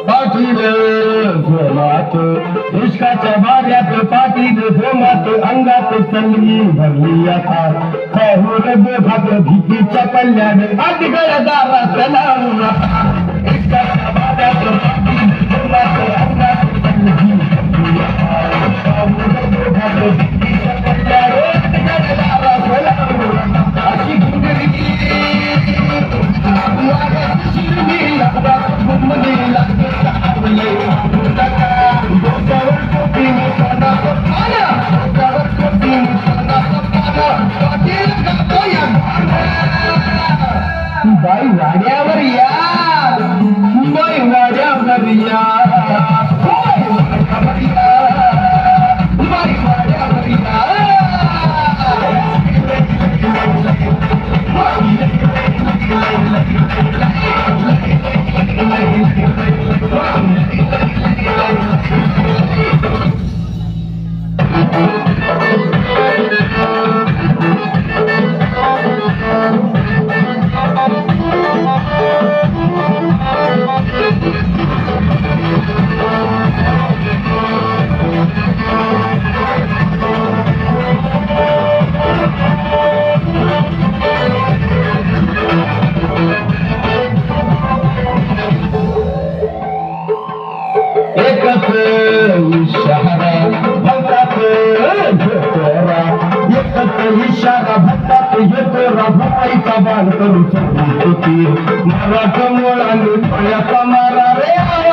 पाटील जोमात इश्काच्या भाऱ्यात पाटील जोमात अंगात चलली भरली आता खाऊन बोधात भीतीच्या पल्ल्याने आदिगळ दारात लावून इश्काच्या भाऱ्यात पाटील जोमात अंगात चलली भरली आता खाऊन बोधात भीतीच्या पल्ल्याने आदिगळ दारात लावून अशी गुंगरी बाई वाड्यावर या बाई वाड्यावर या बाई वाड्यावर या एकच इशारा भक्तात येतोरा एकच इशारा भक्तात येतोरा भक्ताईचा बाण करू शकतो मराठ मुळाने पायाचा मारा रे